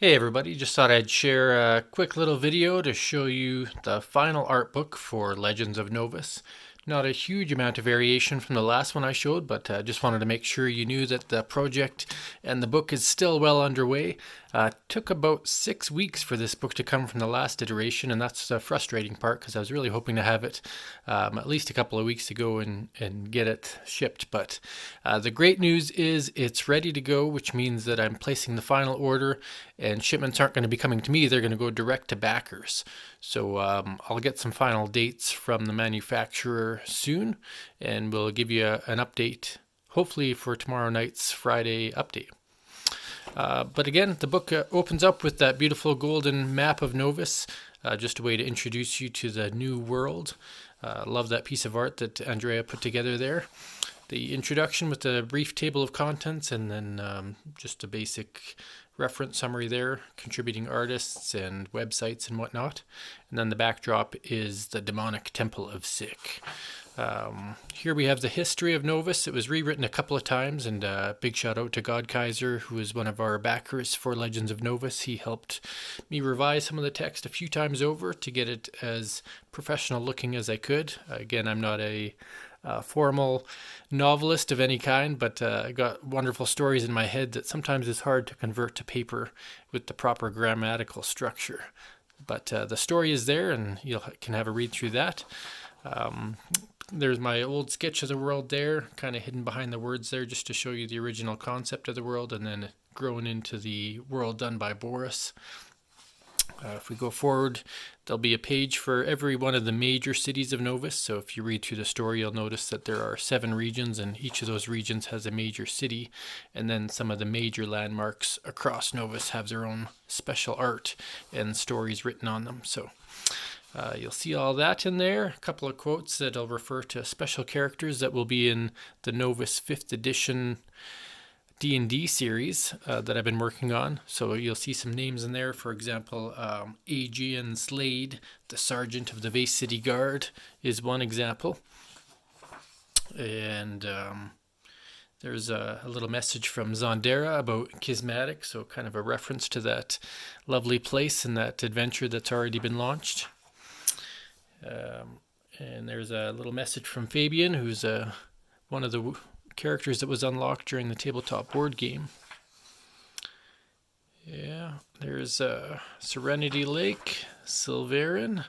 Hey everybody, just thought I'd share a quick little video to show you the final art book for Legends of Novus. Not a huge amount of variation from the last one I showed, but just wanted to make sure you knew that the project and the book is still well underway. Took about 6 weeks for this book to come from the last iteration, and that's the frustrating part because I was really hoping to have it at least a couple of weeks ago and get it shipped. But the great news is it's ready to go, which means that I'm placing the final order, and shipments aren't going to be coming to me, they're going to go direct to backers. So I'll get some final dates from the manufacturer soon, and we'll give you an update, hopefully for tomorrow night's Friday update. But again, the book opens up with that beautiful golden map of Novus, just a way to introduce you to the new world. Love that piece of art that Andrea put together there. The introduction with the brief table of contents, and then just a basic reference summary there, contributing artists and websites and whatnot. And then the backdrop is the demonic temple of Sick. Here we have the history of Novus. It was rewritten a couple of times, and big shout out to God Kaiser, who is one of our backers for Legends of Novus. He helped me revise some of the text a few times over to get it as professional looking as I could. Again, I'm not a formal novelist of any kind, but I got wonderful stories in my head that sometimes is hard to convert to paper with the proper grammatical structure. But the story is there, and you can have a read through that. There's my old sketch of the world there, kind of hidden behind the words there, just to show you the original concept of the world, and then grown into the world done by Boris. If we go forward, there'll be a page for every one of the major cities of Novus. So if you read through the story, you'll notice that there are 7 regions, and each of those regions has a major city. And then some of the major landmarks across Novus have their own special art and stories written on them. So you'll see all that in there. A couple of quotes that'll refer to special characters that will be in the Novus 5th edition D&D series that I've been working on. So you'll see some names in there. For example, Aegean Slade, the Sergeant of the Vase City Guard, is one example. And there's a little message from Zondera about Kismatic, so kind of a reference to that lovely place and that adventure that's already been launched. And there's a little message from Fabian, who's one of the characters that was unlocked during the tabletop board game. Yeah, there's Serenity Lake, Silverin.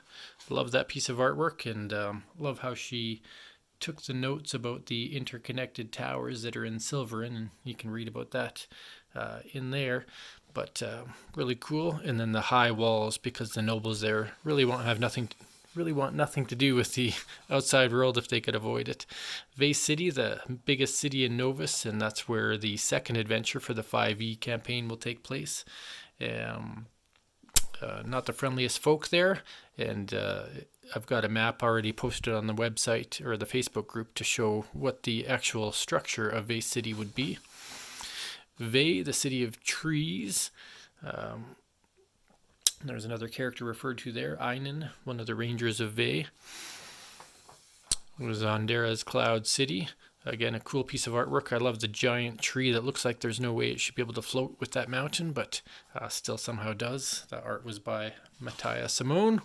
Love that piece of artwork, and love how she took the notes about the interconnected towers that are in Silverin, and you can read about that in there. But really cool. And then the high walls, because the nobles there really want nothing to do with the outside world if they could avoid it. Vase City, the biggest city in Novus, and that's where the second adventure for the 5e campaign will take place. Not the friendliest folk there, and I've got a map already posted on the website or the Facebook group to show what the actual structure of Vase City would be. Ve, the city of trees. There's another character referred to there, Einan, one of the rangers of Ve. It was Ondera's Cloud City. Again, a cool piece of artwork. I love the giant tree that looks like there's no way it should be able to float with that mountain, but still somehow does. That art was by Matthias Simone.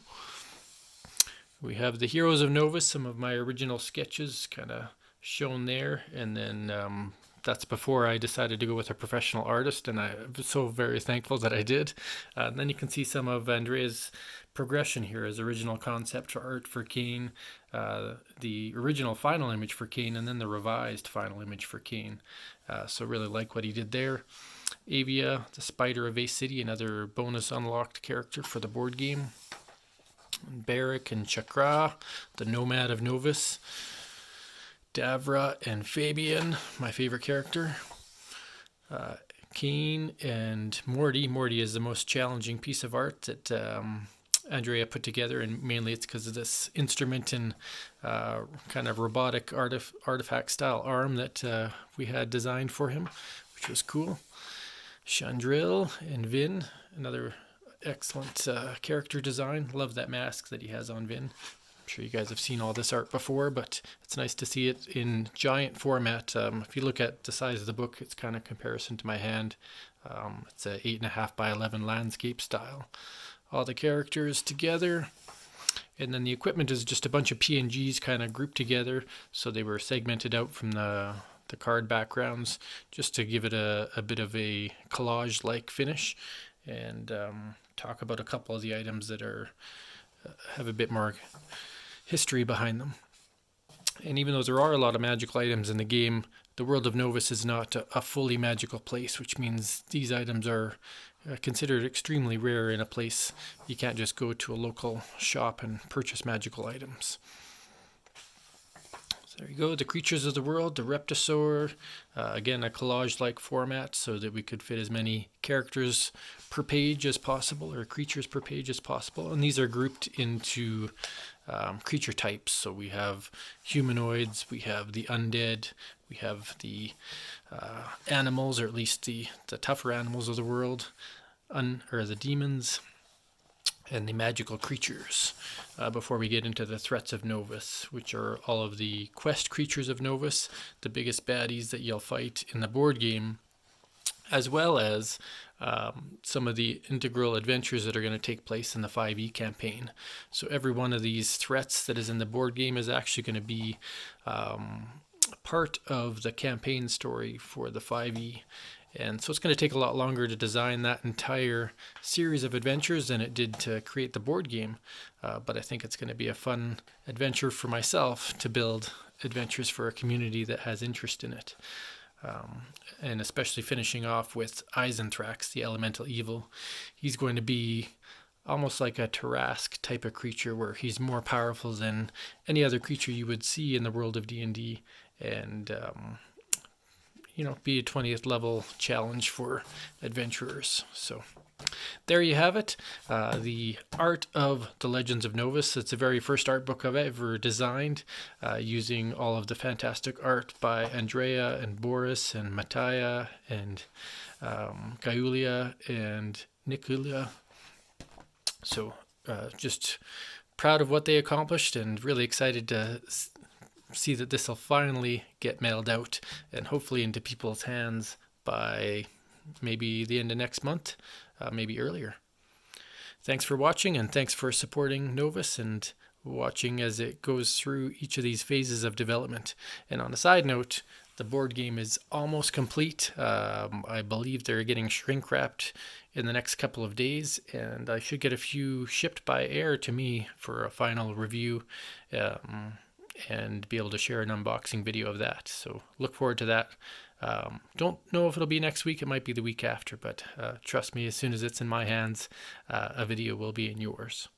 We have the Heroes of Novus, some of my original sketches kind of shown there, and then that's before I decided to go with a professional artist, and I'm so very thankful that I did. And then you can see some of Andrea's progression here as original concept for art for Kane, the original final image for Kane, and then the revised final image for Kane. So really like what he did there. Avia, the Spider of Vase City, another bonus unlocked character for the board game. Barrick and Chakra, the Nomad of Novus. Davra and Fabian, my favorite character. Kane and Morty. Morty is the most challenging piece of art that Andrea put together, and mainly it's because of this instrument and kind of robotic artifact style arm that we had designed for him, which was cool. Chandril and Vin, another excellent character design. Love that mask that he has on Vin. sure you guys have seen all this art before, but it's nice to see it in giant format. If you look at the size of the book, it's kind of comparison to my hand. It's a 8.5 by 11 landscape style. All the characters together. And then the equipment is just a bunch of PNGs kind of grouped together. So they were segmented out from the card backgrounds just to give it a bit of a collage-like finish. And talk about a couple of the items that have a bit more history behind them. And even though there are a lot of magical items in the game, the world of Novus is not a fully magical place, which means these items are considered extremely rare in a place. You can't just go to a local shop and purchase magical items. So there you go, the creatures of the world, the Reptosaur, again a collage-like format so that we could fit as many characters per page as possible, or creatures per page as possible. And these are grouped into creature types. So we have humanoids, we have the undead, we have the animals, or at least the tougher animals of the world, or the demons, and the magical creatures, before we get into the threats of Novus, which are all of the quest creatures of Novus, the biggest baddies that you'll fight in the board game, as well as some of the integral adventures that are going to take place in the 5e campaign. So every one of these threats that is in the board game is actually going to be part of the campaign story for the 5e. And so it's going to take a lot longer to design that entire series of adventures than it did to create the board game. But I think it's going to be a fun adventure for myself to build adventures for a community that has interest in it. And especially finishing off with Eisenthrax, the elemental evil. He's going to be almost like a Tarask type of creature, where he's more powerful than any other creature you would see in the world of D&D, and be a 20th level challenge for adventurers. So there you have it, the art of the Legends of Novus. It's the very first art book I've ever designed, using all of the fantastic art by Andrea and Boris and Mattia and Gaiulia and Nikula. So just proud of what they accomplished, and really excited to see that this will finally get mailed out and hopefully into people's hands by maybe the end of next month, maybe earlier. Thanks for watching, and thanks for supporting Novus and watching as it goes through each of these phases of development. And on a side note, the board game is almost complete. I believe they're getting shrink wrapped in the next couple of days, and I should get a few shipped by air to me for a final review, and be able to share an unboxing video of that. So look forward to that. Don't know if it'll be next week. It might be the week after, but trust me, as soon as it's in my hands, a video will be in yours.